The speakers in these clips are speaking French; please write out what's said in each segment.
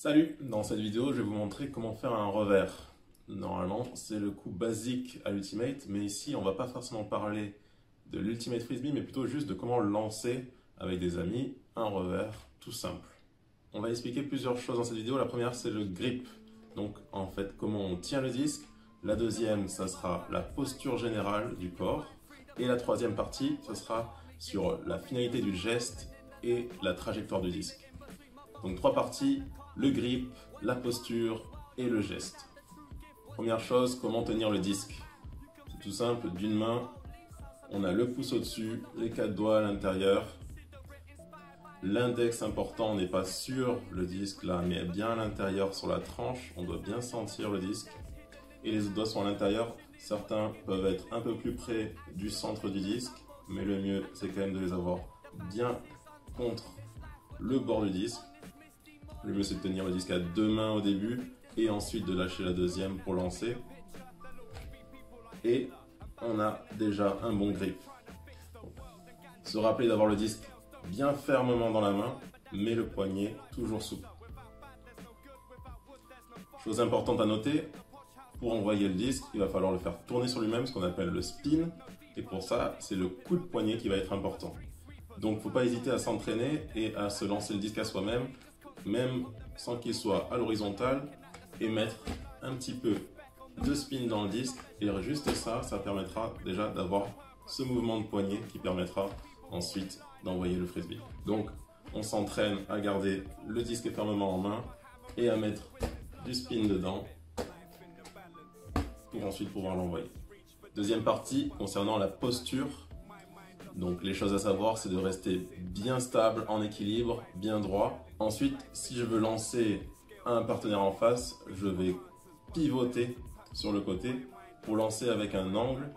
Salut! Dans cette vidéo, je vais vous montrer comment faire un revers. Normalement, c'est le coup basique à l'Ultimate, mais ici, on va pas forcément parler de l'Ultimate Frisbee, mais plutôt juste de comment lancer avec des amis un revers tout simple. On va expliquer plusieurs choses dans cette vidéo. La première, c'est le grip. Donc, en fait, comment on tient le disque. La deuxième, ça sera la posture générale du corps. Et la troisième partie, ce sera sur la finalité du geste et la trajectoire du disque. Donc, trois parties. Le grip, la posture et le geste. Première chose, comment tenir le disque? C'est tout simple, d'une main, on a le pouce au-dessus, les quatre doigts à l'intérieur. L'index important n'est pas sur le disque là, mais bien à l'intérieur sur la tranche. On doit bien sentir le disque. Et les autres doigts sont à l'intérieur. Certains peuvent être un peu plus près du centre du disque, mais le mieux c'est quand même de les avoir bien contre le bord du disque. Le mieux c'est de tenir le disque à deux mains au début et ensuite de lâcher la deuxième pour lancer. Et on a déjà un bon grip. Se rappeler d'avoir le disque bien fermement dans la main, mais le poignet toujours souple. Chose importante à noter, pour envoyer le disque, il va falloir le faire tourner sur lui-même, ce qu'on appelle le spin. Et pour ça, c'est le coup de poignet qui va être important. Donc il ne faut pas hésiter à s'entraîner et à se lancer le disque à soi-même, même sans qu'il soit à l'horizontale, et mettre un petit peu de spin dans le disque. Et juste ça, ça permettra déjà d'avoir ce mouvement de poignet qui permettra ensuite d'envoyer le frisbee. Donc on s'entraîne à garder le disque fermement en main et à mettre du spin dedans pour ensuite pouvoir l'envoyer. Deuxième partie concernant la posture. Donc les choses à savoir, c'est de rester bien stable, en équilibre, bien droit. Ensuite, si je veux lancer un partenaire en face, je vais pivoter sur le côté pour lancer avec un angle.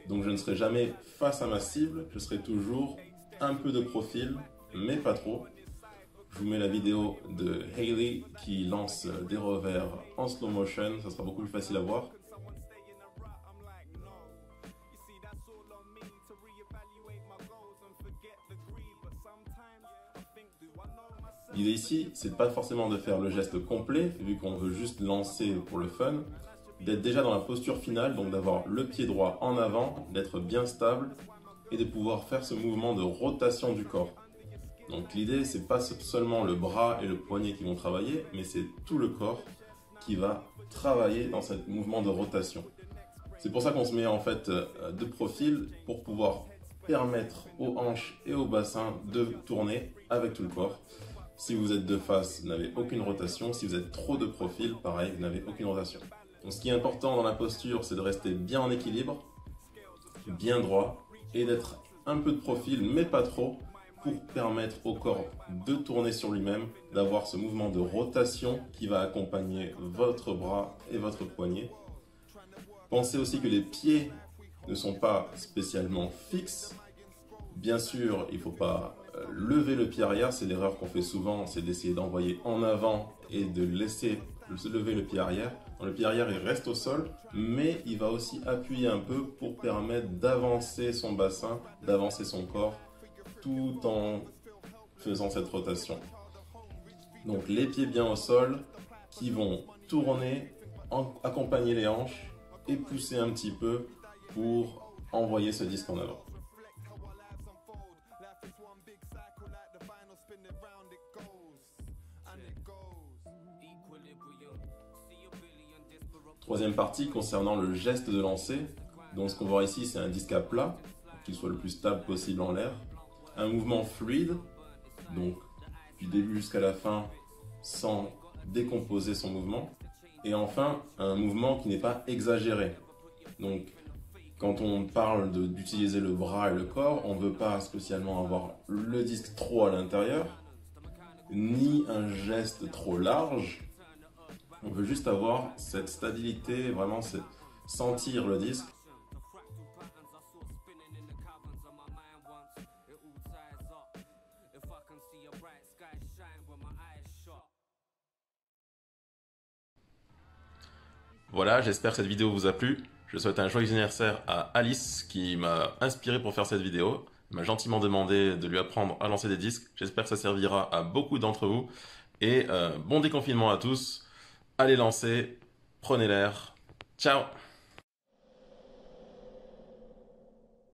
Donc je ne serai jamais face à ma cible, je serai toujours un peu de profil, mais pas trop. Je vous mets la vidéo de Hailey qui lance des revers en slow motion, ça sera beaucoup plus facile à voir. L'idée ici, c'est pas forcément de faire le geste complet, vu qu'on veut juste lancer pour le fun, d'être déjà dans la posture finale, donc d'avoir le pied droit en avant, d'être bien stable et de pouvoir faire ce mouvement de rotation du corps. Donc l'idée, c'est pas seulement le bras et le poignet qui vont travailler, mais c'est tout le corps qui va travailler dans ce mouvement de rotation. C'est pour ça qu'on se met en fait de profil pour pouvoir permettre aux hanches et au bassin de tourner avec tout le corps. Si vous êtes de face, vous n'avez aucune rotation. Si vous êtes trop de profil, pareil, vous n'avez aucune rotation. Donc ce qui est important dans la posture, c'est de rester bien en équilibre, bien droit, et d'être un peu de profil, mais pas trop, pour permettre au corps de tourner sur lui-même, d'avoir ce mouvement de rotation qui va accompagner votre bras et votre poignet. Pensez aussi que les pieds ne sont pas spécialement fixes. Bien sûr, il ne faut pas lever le pied arrière, c'est l'erreur qu'on fait souvent, c'est d'essayer d'envoyer en avant et de laisser lever le pied arrière. Le pied arrière, il reste au sol, mais il va aussi appuyer un peu pour permettre d'avancer son bassin, d'avancer son corps, tout en faisant cette rotation. Donc les pieds bien au sol, qui vont tourner, accompagner les hanches et pousser un petit peu pour envoyer ce disque en avant. Troisième partie concernant le geste de lancer. Donc ce qu'on voit ici, c'est un disque à plat, qu'il soit le plus stable possible en l'air. Un mouvement fluide, donc du début jusqu'à la fin, sans décomposer son mouvement. Et enfin, un mouvement qui n'est pas exagéré. Donc quand on parle d'utiliser le bras et le corps, on ne veut pas spécialement avoir le disque trop à l'intérieur, ni un geste trop large. On veut juste avoir cette stabilité, vraiment sentir le disque. Voilà, j'espère que cette vidéo vous a plu. Je souhaite un joyeux anniversaire à Alice qui m'a inspiré pour faire cette vidéo. Elle m'a gentiment demandé de lui apprendre à lancer des disques. J'espère que ça servira à beaucoup d'entre vous. Et bon déconfinement à tous. Allez lancer, prenez l'air. Ciao!